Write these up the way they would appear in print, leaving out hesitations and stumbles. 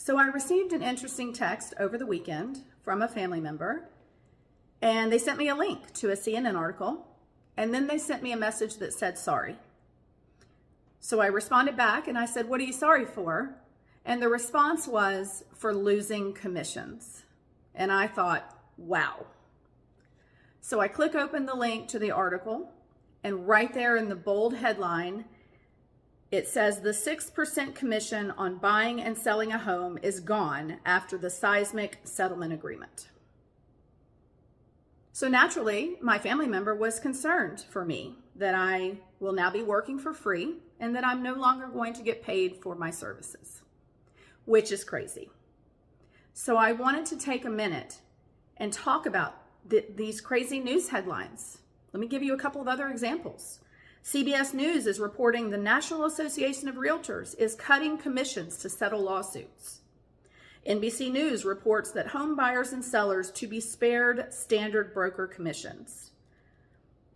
So I received an interesting text over the weekend from a family member, and they sent me a link to a CNN article, and then they sent me a message that said sorry. So I responded back and I said, "What are you sorry for?" And the response was, "For losing commissions." And I thought, wow. So I click open the link to the article, and right there in the bold headline, it says the 6% commission on buying and selling a home is gone after the seismic settlement agreement. So naturally, my family member was concerned for me that I will now be working for free and that I'm no longer going to get paid for my services, which is crazy. So I wanted to take a minute and talk about these crazy news headlines. Let me give you a couple of other examples. CBS News is reporting the National Association of Realtors is cutting commissions to settle lawsuits. NBC News reports that home buyers and sellers to be spared standard broker commissions.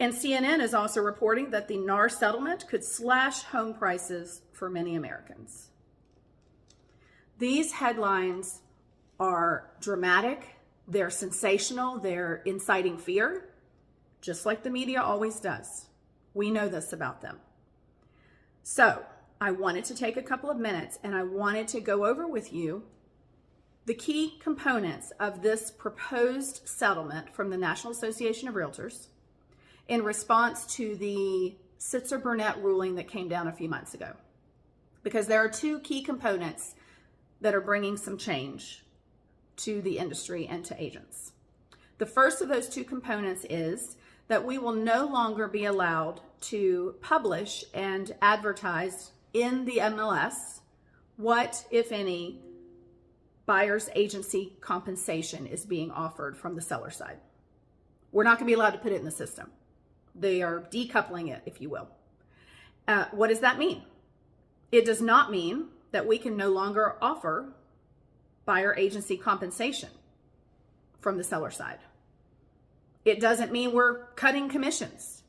And CNN is also reporting that the NAR settlement could slash home prices for many Americans. These headlines are dramatic, they're sensational, they're inciting fear, just like the media always does. We know this about them. So I wanted to take a couple of minutes and I wanted to go over with you the key components of this proposed settlement from the National Association of Realtors in response to the Sitzer-Burnett ruling that came down a few months ago. Because there are two key components that are bringing some change to the industry and to agents. The first of those two components is that we will no longer be allowed to publish and advertise in the MLS what, if any, buyer's agency compensation is being offered from the seller side. We're not going to be allowed to put it in the system. They are decoupling it, if you will. What does that mean? It does not mean that we can no longer offer buyer agency compensation from the seller side. It doesn't mean we're cutting commissions.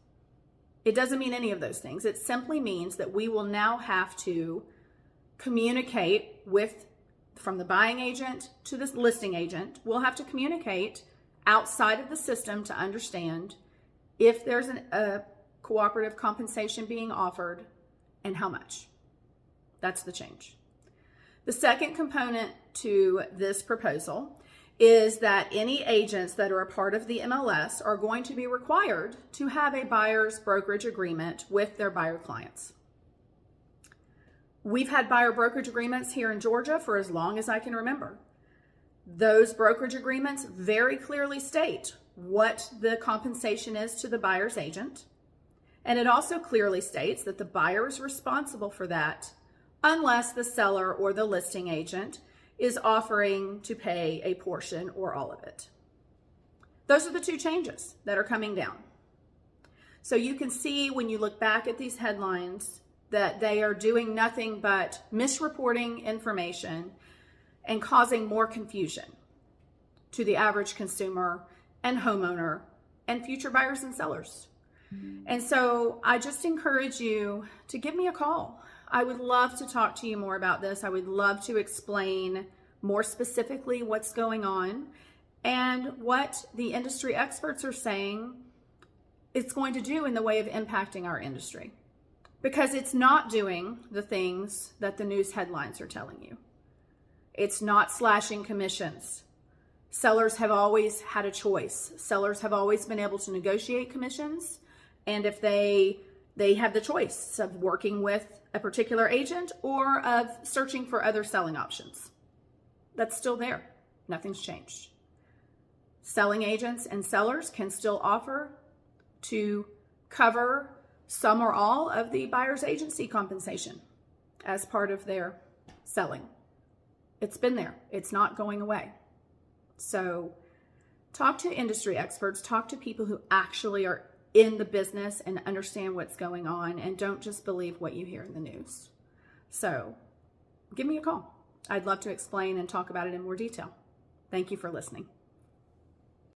It doesn't mean any of those things. It simply means that we will now have to communicate with, from the buying agent to the listing agent, we'll have to communicate outside of the system to understand if there's a cooperative compensation being offered and how much. That's the change. The second component to this proposal is that any agents that are a part of the MLS are going to be required to have a buyer's brokerage agreement with their buyer clients. We've had buyer brokerage agreements here in Georgia for as long as I can remember. Those brokerage agreements very clearly state what the compensation is to the buyer's agent. And it also clearly states that the buyer is responsible for that unless the seller or the listing agent is offering to pay a portion or all of it. Those are the two changes that are coming down. So you can see when you look back at these headlines that they are doing nothing but misreporting information and causing more confusion to the average consumer and homeowner and future buyers and sellers. And so I just encourage you to give me a call. I would love to talk to you more about this. I would love to explain more specifically what's going on and what the industry experts are saying it's going to do in the way of impacting our industry. Because it's not doing the things that the news headlines are telling you. It's not slashing commissions. Sellers have always had a choice. Sellers have always been able to negotiate commissions. And if they have the choice of working with a particular agent or of searching for other selling options. That's still there. Nothing's changed. Selling agents and sellers can still offer to cover some or all of the buyer's agency compensation as part of their selling. It's been there. It's not going away. So talk to industry experts, talk to people who actually are in the business and understand what's going on, and don't just believe what you hear in the news. So give me a call. I'd love to explain and talk about it in more detail. Thank you for listening.